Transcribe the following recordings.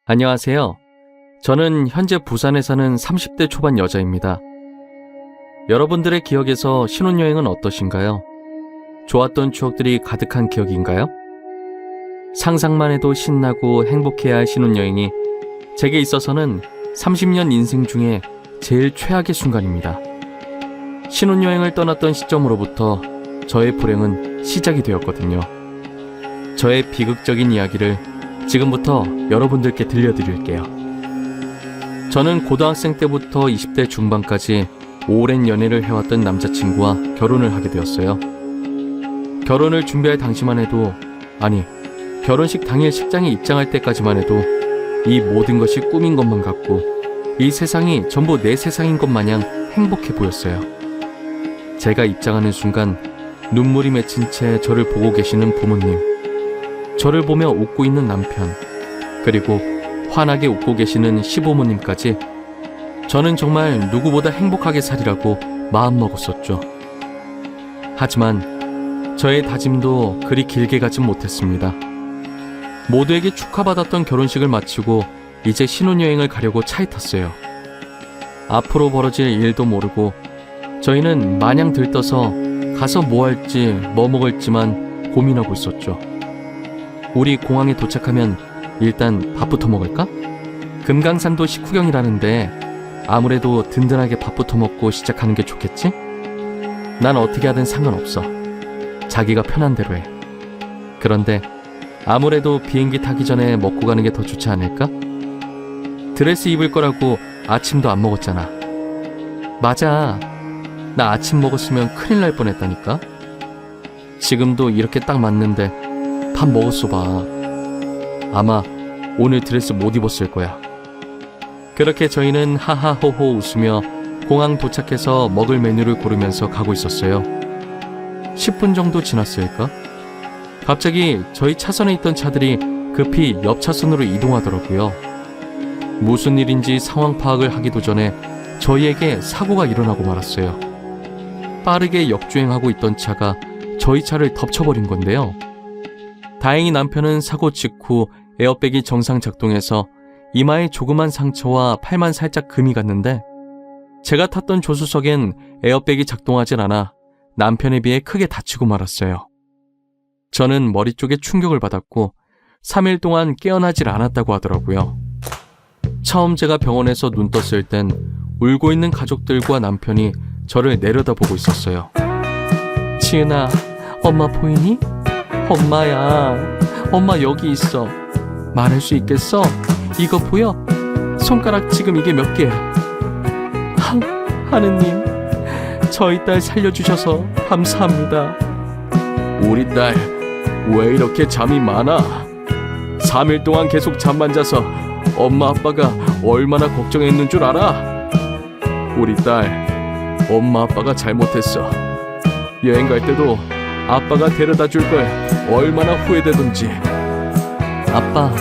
안녕하세요. 저는 현재 부산에 사는 30대 초반 여자입니다. 여러분들의 기억에서 신혼여행은 어떠신가요? 좋았던 추억들이 가득한 기억인가요? 상상만 해도 신나고 행복해야 할 신혼여행이 제게 있어서는 30년 인생 중에 제일 최악의 순간입니다. 신혼여행을 떠났던 시점으로부터 저의 불행은 시작이 되었거든요. 저의 비극적인 이야기를 지금부터 여러분들께 들려드릴게요. 저는 고등학생 때부터 20대 중반까지 오랜 연애를 해왔던 남자친구와 결혼을 하게 되었어요. 결혼을 준비할 당시만 해도, 아니, 결혼식 당일 식장에 입장할 때까지만 해도 이 모든 것이 꿈인 것만 같고 이 세상이 전부 내 세상인 것 마냥 행복해 보였어요. 제가 입장하는 순간 눈물이 맺힌 채 저를 보고 계시는 부모님, 저를 보며 웃고 있는 남편, 그리고 환하게 웃고 계시는 시부모님까지 저는 정말 누구보다 행복하게 살이라고 마음먹었었죠. 하지만 저의 다짐도 그리 길게 가진 못했습니다. 모두에게 축하받았던 결혼식을 마치고 이제 신혼여행을 가려고 차에 탔어요. 앞으로 벌어질 일도 모르고 저희는 마냥 들떠서 가서 뭐 할지 뭐 먹을지만 고민하고 있었죠. 우리 공항에 도착하면 일단 밥부터 먹을까? 금강산도 식후경이라는데 아무래도 든든하게 밥부터 먹고 시작하는 게 좋겠지? 난 어떻게 하든 상관없어. 자기가 편한 대로 해. 그런데 아무래도 비행기 타기 전에 먹고 가는 게 더 좋지 않을까? 드레스 입을 거라고 아침도 안 먹었잖아. 맞아. 나 아침 먹었으면 큰일 날 뻔했다니까. 지금도 이렇게 딱 맞는데 밥 먹었어 봐. 아마 오늘 드레스 못 입었을 거야. 그렇게 저희는 하하호호 웃으며 공항 도착해서 먹을 메뉴를 고르면서 가고 있었어요. 10분 정도 지났을까? 갑자기 저희 차선에 있던 차들이 급히 옆 차선으로 이동하더라고요. 무슨 일인지 상황 파악을 하기도 전에 저희에게 사고가 일어나고 말았어요. 빠르게 역주행하고 있던 차가 저희 차를 덮쳐버린 건데요. 다행히 남편은 사고 직후 에어백이 정상 작동해서 이마에 조그만 상처와 팔만 살짝 금이 갔는데, 제가 탔던 조수석엔 에어백이 작동하질 않아 남편에 비해 크게 다치고 말았어요. 저는 머리 쪽에 충격을 받았고 3일 동안 깨어나질 않았다고 하더라고요. 처음 제가 병원에서 눈 떴을 땐 울고 있는 가족들과 남편이 저를 내려다보고 있었어요. 지은아, 엄마 보이니? 엄마야, 엄마 여기 있어. 말할 수 있겠어? 이거 보여? 손가락 지금 이게 몇 개야? 하느님, 저희 딸 살려주셔서 감사합니다. 우리 딸 왜 이렇게 잠이 많아? 3일 동안 계속 잠만 자서 엄마 아빠가 얼마나 걱정했는 줄 알아? 우리 딸, 엄마 아빠가 잘못했어. 여행 갈 때도 아빠가 데려다 줄 걸 얼마나 후회되던지. 아빠,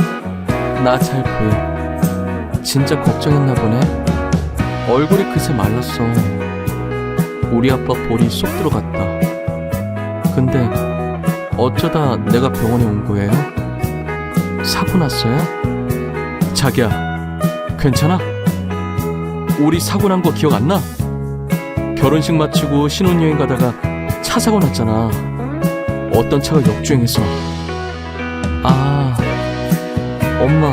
나 잘 보여. 진짜 걱정했나 보네. 얼굴이 그새 말랐어. 우리 아빠 볼이 쏙 들어갔다. 근데 어쩌다 내가 병원에 온 거예요? 사고 났어요? 자기야, 괜찮아? 우리 사고 난 거 기억 안 나? 결혼식 마치고 신혼여행 가다가 차 사고 났잖아. 어떤 차가 역주행해서. 아, 엄마,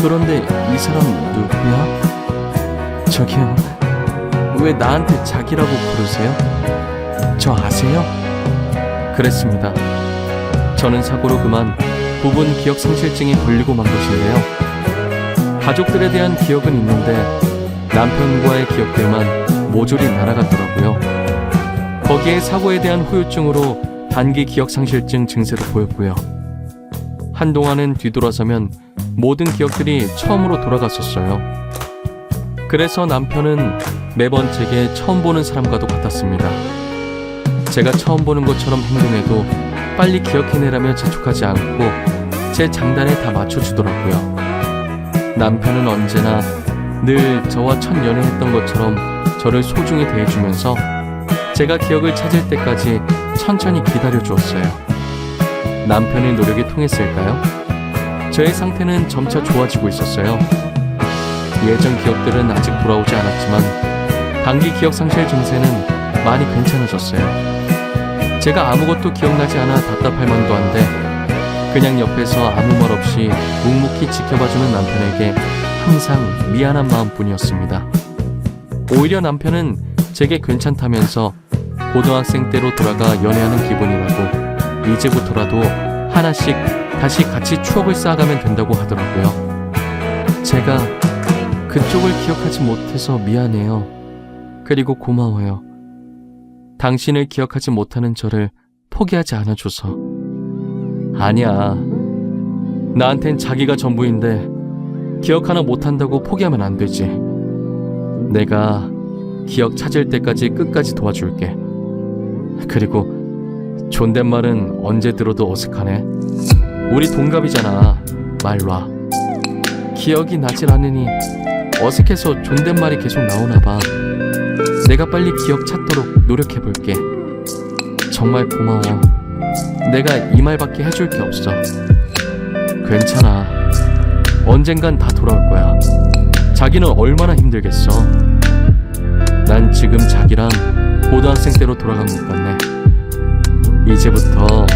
그런데 이 사람 누구야? 저기요, 왜 나한테 자기라고 부르세요? 저 아세요? 그랬습니다. 저는 사고로 그만 부분 기억상실증이 걸리고 만 것인데요. 가족들에 대한 기억은 있는데 남편과의 기억들만 모조리 날아갔더라고요. 거기에 사고에 대한 후유증으로 단기 기억상실증 증세도 보였고요. 한동안은 뒤돌아서면 모든 기억들이 처음으로 돌아갔었어요. 그래서 남편은 매번 제게 처음 보는 사람과도 같았습니다. 제가 처음 보는 것처럼 행동해도 빨리 기억해내라며 재촉하지 않고 제 장단에 다 맞춰주더라고요. 남편은 언제나 늘 저와 첫 연애했던 것처럼 저를 소중히 대해주면서 제가 기억을 찾을 때까지 천천히 기다려주었어요. 남편의 노력이 통했을까요? 저의 상태는 점차 좋아지고 있었어요. 예전 기억들은 아직 돌아오지 않았지만 단기 기억 상실 증세는 많이 괜찮아졌어요. 제가 아무것도 기억나지 않아 답답할 만도 한데 그냥 옆에서 아무 말 없이 묵묵히 지켜봐주는 남편에게 항상 미안한 마음뿐이었습니다. 오히려 남편은 제게 괜찮다면서 고등학생 때로 돌아가 연애하는 기분이라고 이제부터라도 하나씩 다시 같이 추억을 쌓아가면 된다고 하더라고요. 제가 그쪽을 기억하지 못해서 미안해요. 그리고 고마워요. 당신을 기억하지 못하는 저를 포기하지 않아줘서. 아니야. 나한텐 자기가 전부인데 기억 하나 못한다고 포기하면 안 되지. 내가 기억 찾을 때까지 끝까지 도와줄게. 그리고 존댓말은 언제 들어도 어색하네. 우리 동갑이잖아. 말 놔. 기억이 나질 않으니 어색해서 존댓말이 계속 나오나 봐. 내가 빨리 기억 찾도록 노력해볼게. 정말 고마워. 내가 이 말밖에 해줄 게 없어. 괜찮아. 언젠간 다 돌아올 거야. 자기는 얼마나 힘들겠어. 난 지금 자기랑 고등학생 때로 돌아간 것 같네. 이제부터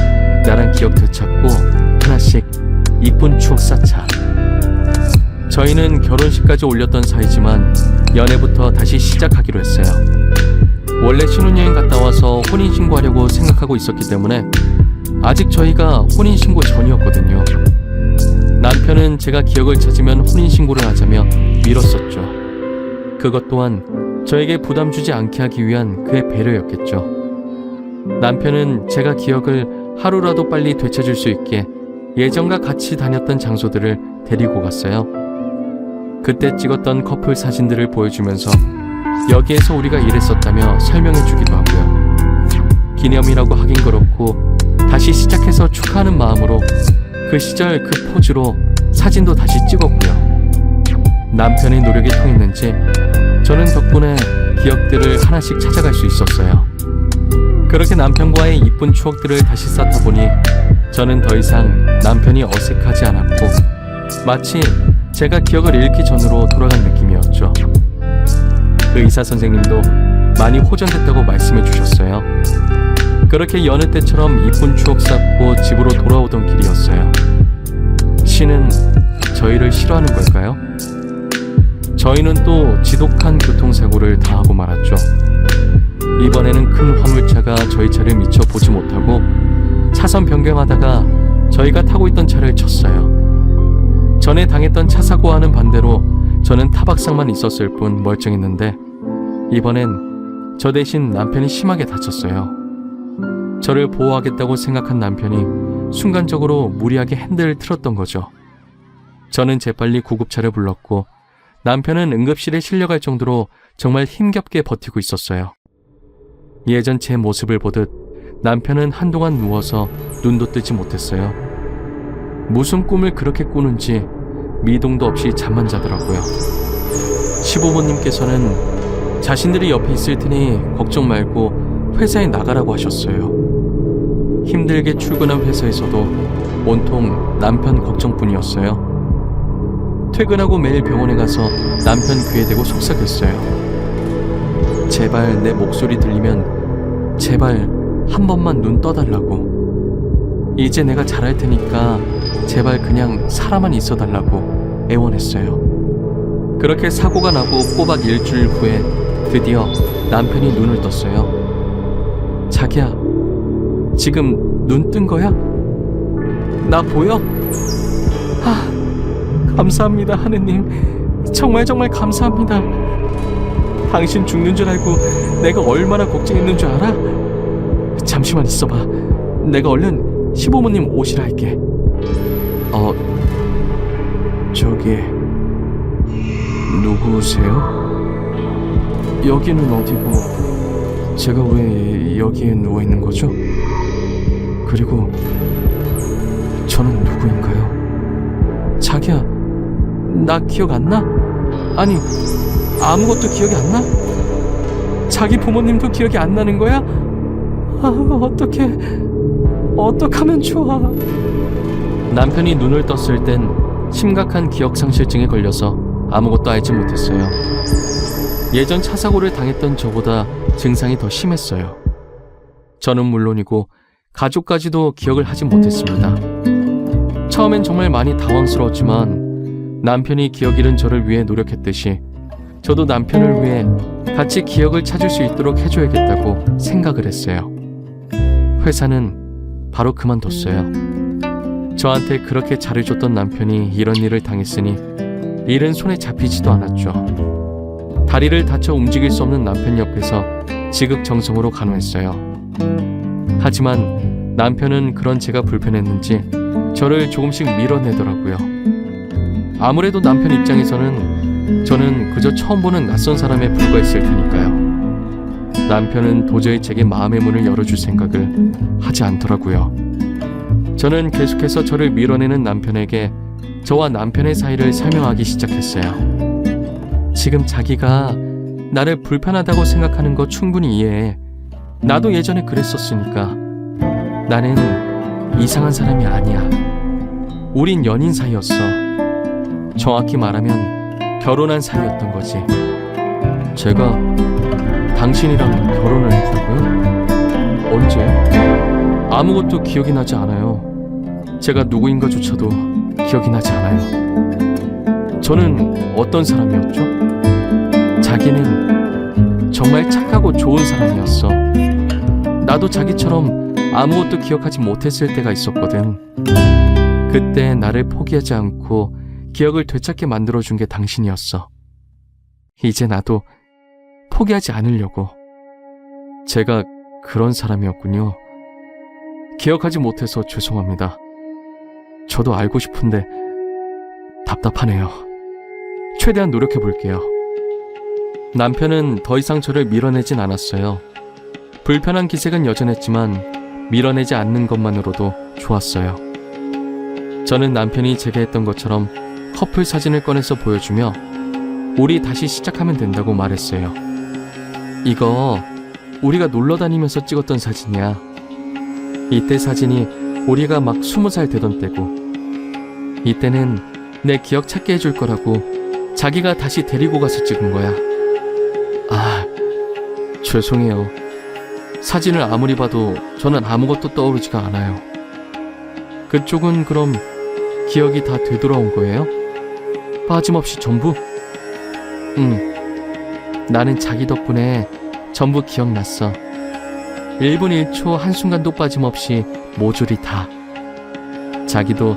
나랑 기억 되찾고 하나씩 이쁜 추억 쌓자. 저희는 결혼식까지 올렸던 사이지만 연애부터 다시 시작하기로 했어요. 원래 신혼여행 갔다 와서 혼인신고하려고 생각하고 있었기 때문에 아직 저희가 혼인신고 전이었거든요. 남편은 제가 기억을 찾으면 혼인신고를 하자며 미뤘었죠. 그것 또한 저에게 부담 주지 않게 하기 위한 그의 배려였겠죠. 남편은 제가 기억을 하루라도 빨리 되찾을 수 있게 예전과 같이 다녔던 장소들을 데리고 갔어요. 그때 찍었던 커플 사진들을 보여주면서 여기에서 우리가 이랬었다며 설명해주기도 하고요. 기념이라고 하긴 그렇고 다시 시작해서 축하하는 마음으로 그 시절 그 포즈로 사진도 다시 찍었고요. 남편의 노력이 통했는지 저는 덕분에 기억들을 하나씩 찾아갈 수 있었어요. 그렇게 남편과의 이쁜 추억들을 다시 쌓다 보니 저는 더 이상 남편이 어색하지 않았고 마치 제가 기억을 잃기 전으로 돌아간 느낌이었죠. 그 의사 선생님도 많이 호전됐다고 말씀해 주셨어요. 그렇게 여느 때처럼 이쁜 추억 쌓고 집으로 돌아오던 길이었어요. 신은 저희를 싫어하는 걸까요? 저희는 또 지독한 교통사고를 당하고 말았죠. 이번에는 큰 화물차가 저희 차를 미처 보지 못하고 차선 변경하다가 저희가 타고 있던 차를 쳤어요. 전에 당했던 차 사고와는 반대로 저는 타박상만 있었을 뿐 멀쩡했는데 이번엔 저 대신 남편이 심하게 다쳤어요. 저를 보호하겠다고 생각한 남편이 순간적으로 무리하게 핸들을 틀었던 거죠. 저는 재빨리 구급차를 불렀고 남편은 응급실에 실려갈 정도로 정말 힘겹게 버티고 있었어요. 예전 제 모습을 보듯 남편은 한동안 누워서 눈도 뜨지 못했어요. 무슨 꿈을 그렇게 꾸는지 미동도 없이 잠만 자더라고요. 시부모님께서는 자신들이 옆에 있을 테니 걱정 말고 회사에 나가라고 하셨어요. 힘들게 출근한 회사에서도 온통 남편 걱정뿐이었어요. 퇴근하고 매일 병원에 가서 남편 귀에 대고 속삭였어요. 제발 내 목소리 들리면 제발 한 번만 눈 떠달라고. 이제 내가 잘할 테니까 제발 그냥 살아만 있어달라고 애원했어요. 그렇게 사고가 나고 꼬박 일주일 후에 드디어 남편이 눈을 떴어요. 자기야, 지금 눈 뜬 거야? 나 보여? 감사합니다 하느님. 정말 감사합니다. 당신 죽는 줄 알고 내가 얼마나 걱정했는 줄 알아? 잠시만 있어봐. 내가 얼른 시부모님 오시라 할게. 저기 누구세요? 여기는 어디고 제가 왜 여기에 누워있는 거죠? 그리고 저는 누구인가요? 자기야, 나 기억 안 나? 아니, 아무것도 기억이 안 나? 자기 부모님도 기억이 안 나는 거야? 어떡하면 좋아. 남편이 눈을 떴을 땐 심각한 기억상실증에 걸려서 아무것도 알지 못했어요. 예전 차 사고를 당했던 저보다 증상이 더 심했어요. 저는 물론이고 가족까지도 기억을 하지 못했습니다. 처음엔 정말 많이 당황스러웠지만 남편이 기억 잃은 저를 위해 노력했듯이 저도 남편을 위해 같이 기억을 찾을 수 있도록 해줘야겠다고 생각을 했어요. 회사는 바로 그만뒀어요. 저한테 그렇게 잘해줬던 남편이 이런 일을 당했으니 일은 손에 잡히지도 않았죠. 다리를 다쳐 움직일 수 없는 남편 옆에서 지극정성으로 간호했어요. 하지만 남편은 그런 제가 불편했는지 저를 조금씩 밀어내더라고요. 아무래도 남편 입장에서는 저는 그저 처음 보는 낯선 사람에 불과했을 테니까요. 남편은 도저히 제게 마음의 문을 열어줄 생각을 하지 않더라고요. 저는 계속해서 저를 밀어내는 남편에게 저와 남편의 사이를 설명하기 시작했어요. 지금 자기가 나를 불편하다고 생각하는 거 충분히 이해해. 나도 예전에 그랬었으니까. 나는 이상한 사람이 아니야. 우린 연인 사이였어. 정확히 말하면 결혼한 사이였던 거지. 제가 당신이랑 결혼을 했다고요? 언제? 아무것도 기억이 나지 않아요. 제가 누구인가조차도 기억이 나지 않아요. 저는 어떤 사람이었죠? 자기는 정말 착하고 좋은 사람이었어. 나도 자기처럼 아무것도 기억하지 못했을 때가 있었거든. 그때 나를 포기하지 않고 기억을 되찾게 만들어준 게 당신이었어. 이제 나도 포기하지 않으려고. 제가 그런 사람이었군요. 기억하지 못해서 죄송합니다. 저도 알고 싶은데 답답하네요. 최대한 노력해 볼게요. 남편은 더 이상 저를 밀어내진 않았어요. 불편한 기색은 여전했지만 밀어내지 않는 것만으로도 좋았어요. 저는 남편이 제게 했던 것처럼 커플 사진을 꺼내서 보여주며 우리 다시 시작하면 된다고 말했어요. 이거 우리가 놀러 다니면서 찍었던 사진이야. 이때 사진이 우리가 막 20살 되던 때고, 이때는 내 기억 찾게 해줄 거라고 자기가 다시 데리고 가서 찍은 거야. 아, 죄송해요. 사진을 아무리 봐도 저는 아무것도 떠오르지가 않아요. 그쪽은 그럼 기억이 다 되돌아온 거예요? 빠짐없이 전부? 나는 자기 덕분에 전부 기억났어. 1분 1초 한순간도 빠짐없이 모조리 다. 자기도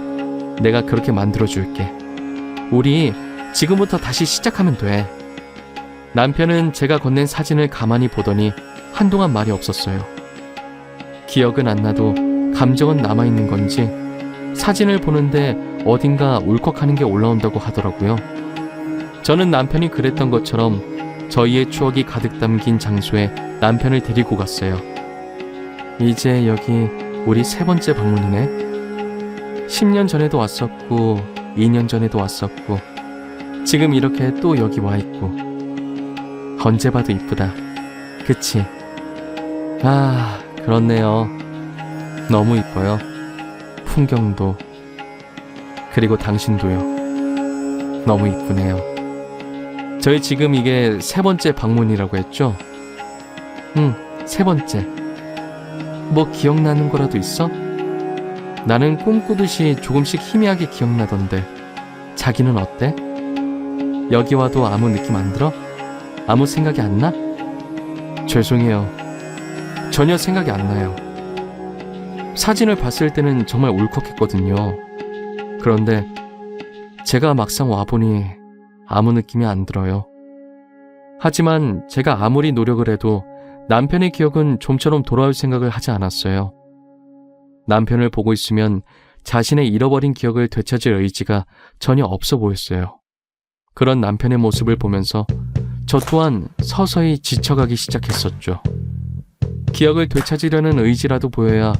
내가 그렇게 만들어줄게. 우리 지금부터 다시 시작하면 돼. 남편은 제가 건넨 사진을 가만히 보더니 한동안 말이 없었어요. 기억은 안 나도 감정은 남아있는 건지 사진을 보는데 어딘가 울컥하는 게 올라온다고 하더라고요. 저는 남편이 그랬던 것처럼 저희의 추억이 가득 담긴 장소에 남편을 데리고 갔어요. 이제 여기 우리 3번째 방문이네. 10년 전에도 왔었고 2년 전에도 왔었고 지금 이렇게 또 여기 와 있고. 언제 봐도 이쁘다. 그치? 아, 그렇네요. 너무 이뻐요. 풍경도 그리고 당신도요. 너무 이쁘네요. 저희 지금 이게 3번째 방문이라고 했죠? 3번째. 뭐 기억나는 거라도 있어? 나는 꿈꾸듯이 조금씩 희미하게 기억나던데 자기는 어때? 여기 와도 아무 느낌 안 들어? 아무 생각이 안 나? 죄송해요. 전혀 생각이 안 나요. 사진을 봤을 때는 정말 울컥했거든요. 그런데 제가 막상 와보니 아무 느낌이 안 들어요. 하지만 제가 아무리 노력을 해도 남편의 기억은 좀처럼 돌아올 생각을 하지 않았어요. 남편을 보고 있으면 자신의 잃어버린 기억을 되찾을 의지가 전혀 없어 보였어요. 그런 남편의 모습을 보면서 저 또한 서서히 지쳐가기 시작했었죠. 기억을 되찾으려는 의지라도 보여야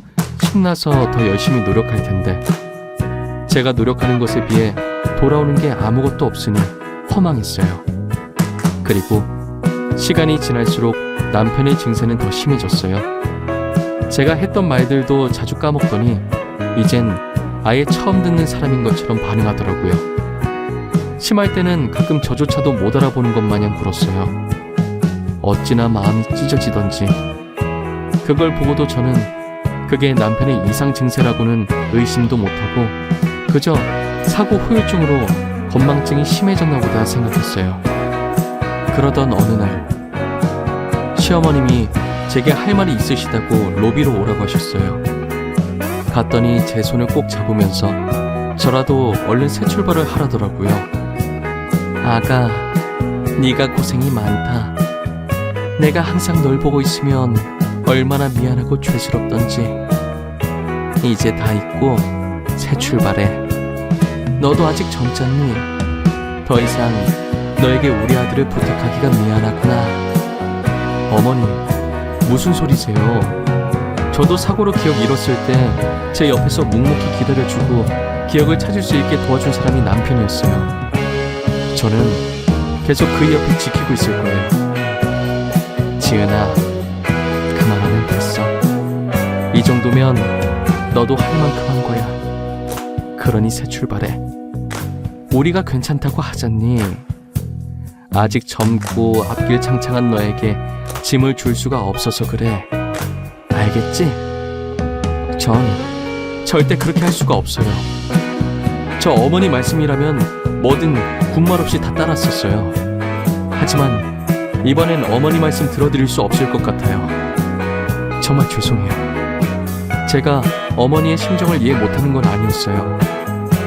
신나서 더 열심히 노력할 텐데 제가 노력하는 것에 비해 돌아오는 게 아무것도 없으니 허망했어요. 그리고 시간이 지날수록 남편의 증세는 더 심해졌어요. 제가 했던 말들도 자주 까먹더니 이젠 아예 처음 듣는 사람인 것처럼 반응하더라고요. 심할 때는 가끔 저조차도 못 알아보는 것 마냥 굴었어요. 어찌나 마음이 찢어지던지. 그걸 보고도 저는 그게 남편의 이상 증세라고는 의심도 못하고 그저 사고 후유증으로 건망증이 심해졌나 보다 생각했어요. 그러던 어느 날 시어머님이 제게 할 말이 있으시다고 로비로 오라고 하셨어요. 갔더니 제 손을 꼭 잡으면서 저라도 얼른 새 출발을 하라더라고요. 아가, 네가 고생이 많다. 내가 항상 널 보고 있으면 얼마나 미안하고 죄스럽던지. 이제 다 잊고 새 출발해. 너도 아직 젊잖니. 더 이상 너에게 우리 아들을 부탁하기가 미안하구나. 어머니, 무슨 소리세요? 저도 사고로 기억 잃었을 때 제 옆에서 묵묵히 기다려주고 기억을 찾을 수 있게 도와준 사람이 남편이었어요. 저는 계속 그 옆에 지키고 있을 거예요. 지은아, 그만하면 됐어. 이 정도면 너도 할 만큼 한 거야. 그러니 새 출발해. 우리가 괜찮다고 하잖니. 아직 젊고 앞길 창창한 너에게 짐을 줄 수가 없어서 그래. 알겠지? 전 절대 그렇게 할 수가 없어요. 저 어머니 말씀이라면 뭐든 군말 없이 다 따랐었어요. 하지만 이번엔 어머니 말씀 들어드릴 수 없을 것 같아요. 정말 죄송해요. 제가 어머니의 심정을 이해 못하는 건 아니었어요.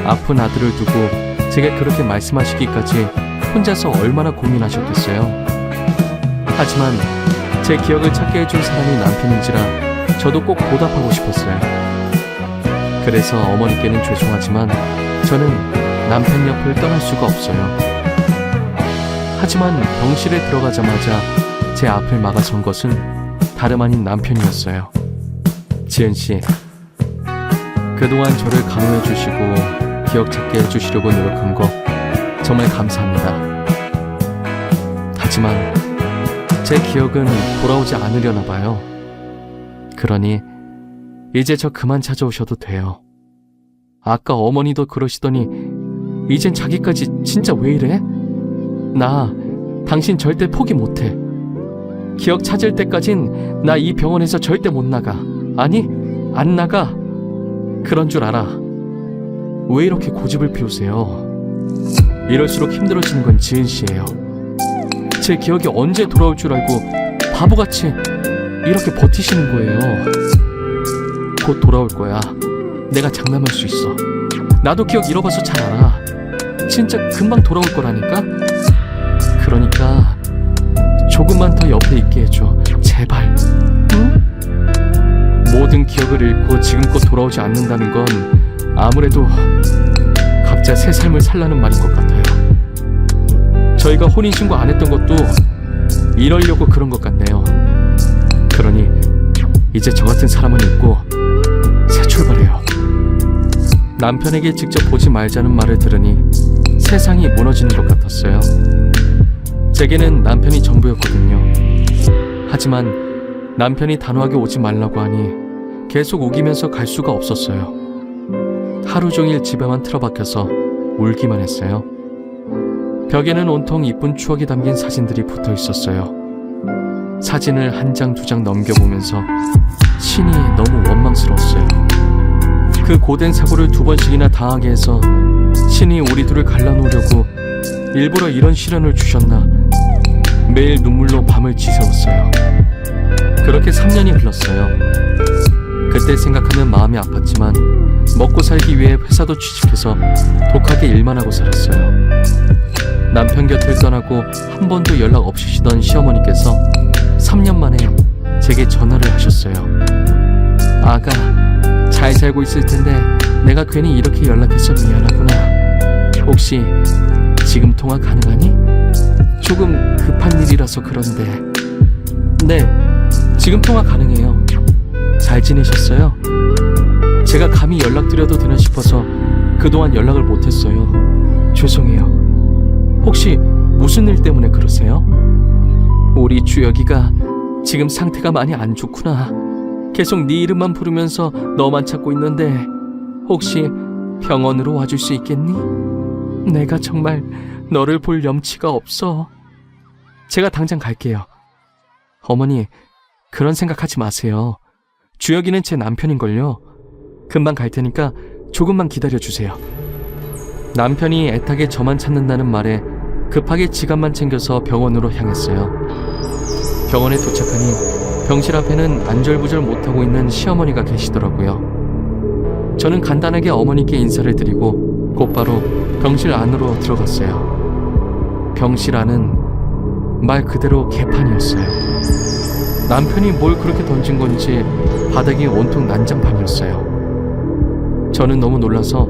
아픈 아들을 두고 제게 그렇게 말씀하시기까지 혼자서 얼마나 고민하셨겠어요. 하지만 제 기억을 찾게 해준 사람이 남편인지라 저도 꼭 보답하고 싶었어요. 그래서 어머니께는 죄송하지만 저는 남편 옆을 떠날 수가 없어요. 하지만 병실에 들어가자마자 제 앞을 막아선 것은 다름 아닌 남편이었어요. 지은씨, 그동안 저를 간호해 주시고 기억 찾게 해주시려고 노력한 거 정말 감사합니다. 하지만 제 기억은 돌아오지 않으려나 봐요. 그러니 이제 저 그만 찾아오셔도 돼요. 아까 어머니도 그러시더니 이젠 자기까지 진짜 왜 이래? 나 당신 절대 포기 못해. 기억 찾을 때까진 나 이 병원에서 절대 못 나가. 아니, 안 나가. 그런 줄 알아. 왜 이렇게 고집을 피우세요? 이럴수록 힘들어지는 건 지은 씨예요. 제 기억이 언제 돌아올 줄 알고 바보같이 이렇게 버티시는 거예요. 곧 돌아올 거야. 내가 장담할 수 있어. 나도 기억 잃어봐서 잘 알아. 진짜 금방 돌아올 거라니까. 그러니까 조금만 더 옆에 있게 해줘. 제발. 응? 모든 기억을 잃고 지금껏 돌아오지 않는다는 건 아무래도 각자 새 삶을 살라는 말인 것 같아요. 저희가 혼인신고 안 했던 것도 이러려고 그런 것 같네요. 그러니 이제 저 같은 사람은 잊고 새 출발해요. 남편에게 직접 보지 말자는 말을 들으니 세상이 무너지는 것 같았어요. 제게는 남편이 전부였거든요. 하지만 남편이 단호하게 오지 말라고 하니 계속 우기면서 갈 수가 없었어요. 하루 종일 집에만 틀어박혀서 울기만 했어요. 벽에는 온통 이쁜 추억이 담긴 사진들이 붙어 있었어요. 사진을 한 장 두 장 넘겨보면서 신이 너무 원망스러웠어요. 그 고된 사고를 2번씩이나 당하게 해서 신이 우리 둘을 갈라놓으려고 일부러 이런 시련을 주셨나. 매일 눈물로 밤을 지새웠어요. 그렇게 3년이 흘렀어요. 그때 생각하면 마음이 아팠지만 먹고 살기 위해 회사도 취직해서 독하게 일만 하고 살았어요. 남편 곁을 떠나고 한 번도 연락 없으시던 시어머니께서 3년 만에 제게 전화를 하셨어요. 아가, 잘 살고 있을 텐데 내가 괜히 이렇게 연락해서 미안하구나. 혹시 지금 통화 가능하니? 조금 급한 일이라서 그런데. 네, 지금 통화 가능해요. 잘 지내셨어요? 제가 감히 연락드려도 되나 싶어서 그동안 연락을 못했어요. 죄송해요. 혹시 무슨 일 때문에 그러세요? 우리 주혁이가 지금 상태가 많이 안 좋구나. 계속 네 이름만 부르면서 너만 찾고 있는데 혹시 병원으로 와줄 수 있겠니? 내가 정말 너를 볼 염치가 없어. 제가 당장 갈게요. 어머니, 그런 생각하지 마세요. 주혁이는 제 남편인걸요. 금방 갈 테니까 조금만 기다려주세요. 남편이 애타게 저만 찾는다는 말에 급하게 지갑만 챙겨서 병원으로 향했어요. 병원에 도착하니 병실 앞에는 안절부절 못하고 있는 시어머니가 계시더라고요. 저는 간단하게 어머니께 인사를 드리고 곧바로 병실 안으로 들어갔어요. 병실 안은 말 그대로 개판이었어요. 남편이 뭘 그렇게 던진 건지 바닥이 온통 난장판이었어요. 저는 너무 놀라서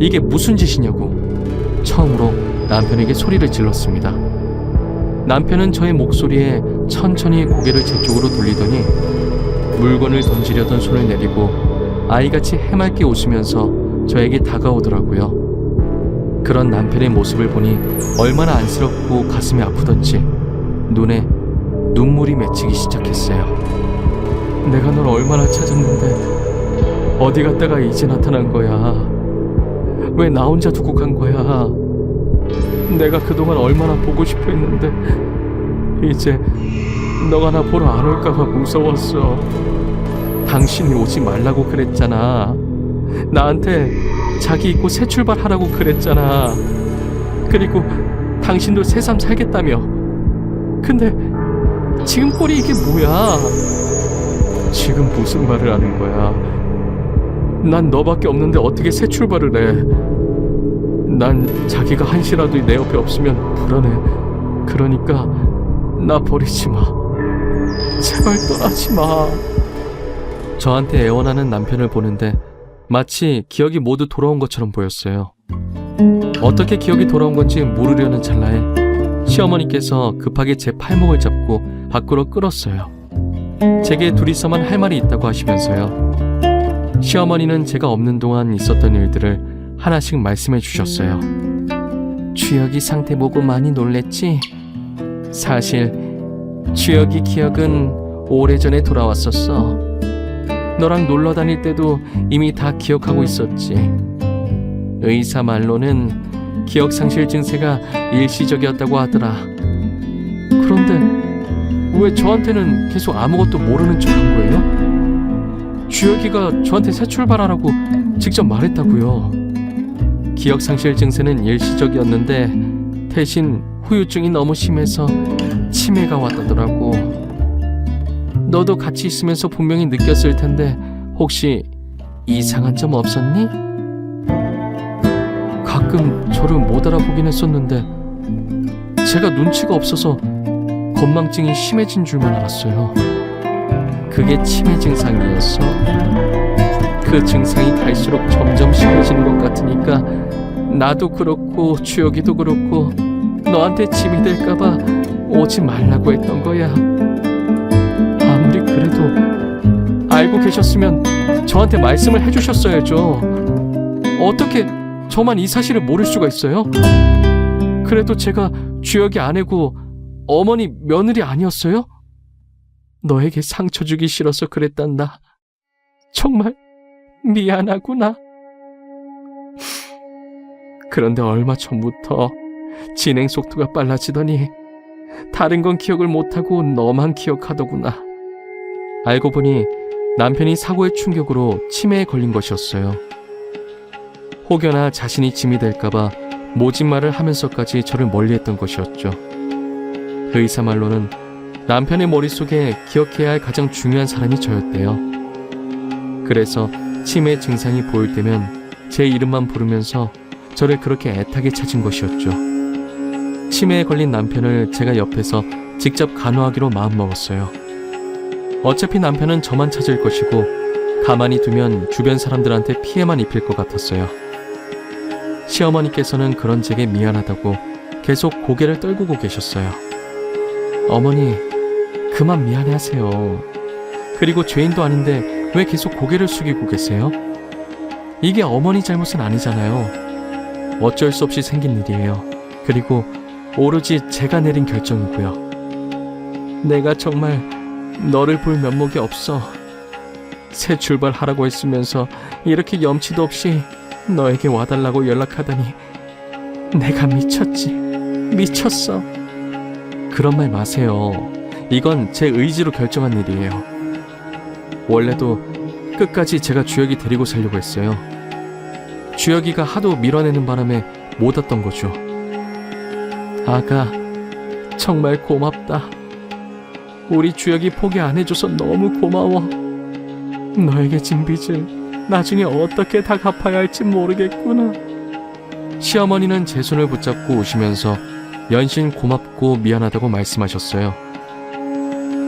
이게 무슨 짓이냐고 처음으로 남편에게 소리를 질렀습니다. 남편은 저의 목소리에 천천히 고개를 제 쪽으로 돌리더니 물건을 던지려던 손을 내리고 아이같이 해맑게 웃으면서 저에게 다가오더라고요. 그런 남편의 모습을 보니 얼마나 안쓰럽고 가슴이 아프던지 눈에 눈물이 맺히기 시작했어요. 내가 널 얼마나 찾았는데 어디 갔다가 이제 나타난 거야. 왜 나 혼자 두고 간 거야. 내가 그동안 얼마나 보고 싶어 했는데 이제 너가 나 보러 안 올까봐 무서웠어. 당신이 오지 말라고 그랬잖아. 나한테 자기 잊고 새 출발하라고 그랬잖아. 그리고 당신도 새삼 살겠다며. 근데 지금 꼴이 이게 뭐야. 지금 무슨 말을 하는 거야. 난 너밖에 없는데 어떻게 새 출발을 해. 난 자기가 한시라도 내 옆에 없으면 불안해. 그러니까 나 버리지 마. 제발 떠나지 마. 저한테 애원하는 남편을 보는데 마치 기억이 모두 돌아온 것처럼 보였어요. 어떻게 기억이 돌아온 건지 모르려는 찰나에 시어머니께서 급하게 제 팔목을 잡고 밖으로 끌었어요. 제게 둘이서만 할 말이 있다고 하시면서요. 시어머니는 제가 없는 동안 있었던 일들을 하나씩 말씀해 주셨어요. 주혁이 상태 보고 많이 놀랬지? 사실 주혁이 기억은 오래전에 돌아왔었어. 너랑 놀러 다닐 때도 이미 다 기억하고 있었지. 의사 말로는 기억상실 증세가 일시적이었다고 하더라. 그런데 왜 저한테는 계속 아무것도 모르는 척한 거예요? 주혁이가 저한테 새 출발하라고 직접 말했다고요. 기억상실 증세는 일시적이었는데 대신 후유증이 너무 심해서 치매가 왔다더라고. 너도 같이 있으면서 분명히 느꼈을 텐데 혹시 이상한 점 없었니? 가끔 저를 못 알아보긴 했었는데 제가 눈치가 없어서 건망증이 심해진 줄만 알았어요. 그게 치매 증상이었어. 그 증상이 갈수록 점점 심해지는 것 같으니까 나도 그렇고 주혁이도 그렇고 너한테 짐이 될까봐 오지 말라고 했던 거야. 아무리 그래도 알고 계셨으면 저한테 말씀을 해주셨어야죠. 어떻게 저만 이 사실을 모를 수가 있어요? 그래도 제가 주혁이 아내고 어머니 며느리 아니었어요? 너에게 상처 주기 싫어서 그랬단다. 정말 미안하구나. 그런데 얼마 전부터 진행 속도가 빨라지더니 다른 건 기억을 못하고 너만 기억하더구나. 알고 보니 남편이 사고의 충격으로 치매에 걸린 것이었어요. 혹여나 자신이 짐이 될까봐 모진말을 하면서까지 저를 멀리했던 것이었죠. 의사 말로는 남편의 머릿속에 기억해야 할 가장 중요한 사람이 저였대요. 그래서 치매 증상이 보일 때면 제 이름만 부르면서 저를 그렇게 애타게 찾은 것이었죠. 치매에 걸린 남편을 제가 옆에서 직접 간호하기로 마음먹었어요. 어차피 남편은 저만 찾을 것이고 가만히 두면 주변 사람들한테 피해만 입힐 것 같았어요. 시어머니께서는 그런 제게 미안하다고 계속 고개를 떨구고 계셨어요. 어머니, 그만 미안해 하세요. 그리고 죄인도 아닌데 왜 계속 고개를 숙이고 계세요? 이게 어머니 잘못은 아니잖아요. 어쩔 수 없이 생긴 일이에요. 그리고 오로지 제가 내린 결정이고요. 내가 정말 너를 볼 면목이 없어. 새 출발하라고 했으면서 이렇게 염치도 없이 너에게 와달라고 연락하다니 내가 미쳤지. 미쳤어. 그런 말 마세요. 이건 제 의지로 결정한 일이에요. 원래도 끝까지 제가 주혁이 데리고 살려고 했어요. 주혁이가 하도 밀어내는 바람에 못 왔던 거죠. 아가, 정말 고맙다. 우리 주혁이 포기 안 해줘서 너무 고마워. 너에게 진 빚을 나중에 어떻게 다 갚아야 할지 모르겠구나. 시어머니는 제 손을 붙잡고 우시면서 연신 고맙고 미안하다고 말씀하셨어요.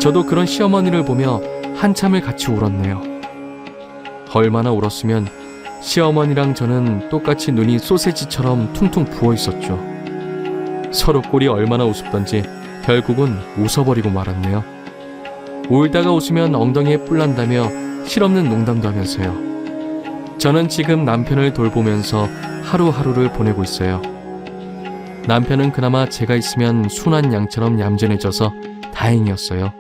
저도 그런 시어머니를 보며 한참을 같이 울었네요. 얼마나 울었으면 시어머니랑 저는 똑같이 눈이 소세지처럼 퉁퉁 부어 있었죠. 서로 꼴이 얼마나 우습던지 결국은 웃어버리고 말았네요. 울다가 웃으면 엉덩이에 뿔 난다며 실없는 농담도 하면서요. 저는 지금 남편을 돌보면서 하루하루를 보내고 있어요. 남편은 그나마 제가 있으면 순한 양처럼 얌전해져서 다행이었어요.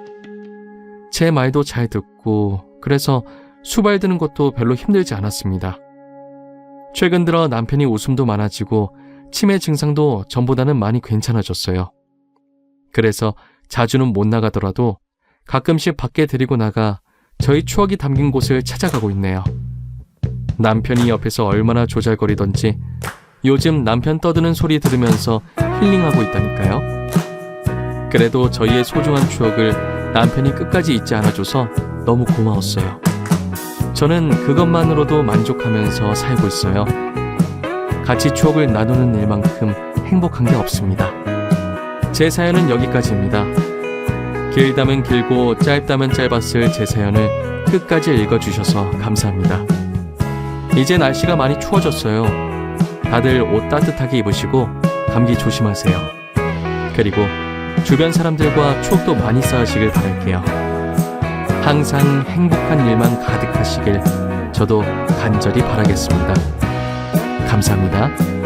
제 말도 잘 듣고 그래서 수발드는 것도 별로 힘들지 않았습니다. 최근 들어 남편이 웃음도 많아지고 치매 증상도 전보다는 많이 괜찮아졌어요. 그래서 자주는 못 나가더라도 가끔씩 밖에 데리고 나가 저희 추억이 담긴 곳을 찾아가고 있네요. 남편이 옆에서 얼마나 조잘거리던지 요즘 남편 떠드는 소리 들으면서 힐링하고 있다니까요. 그래도 저희의 소중한 추억을 남편이 끝까지 잊지 않아줘서 너무 고마웠어요. 저는 그것만으로도 만족하면서 살고 있어요. 같이 추억을 나누는 일만큼 행복한 게 없습니다. 제 사연은 여기까지입니다. 길다면 길고 짧다면 짧았을 제 사연을 끝까지 읽어주셔서 감사합니다. 이제 날씨가 많이 추워졌어요. 다들 옷 따뜻하게 입으시고 감기 조심하세요. 그리고 주변 사람들과 추억도 많이 쌓으시길 바랄게요. 항상 행복한 일만 가득하시길 저도 간절히 바라겠습니다. 감사합니다.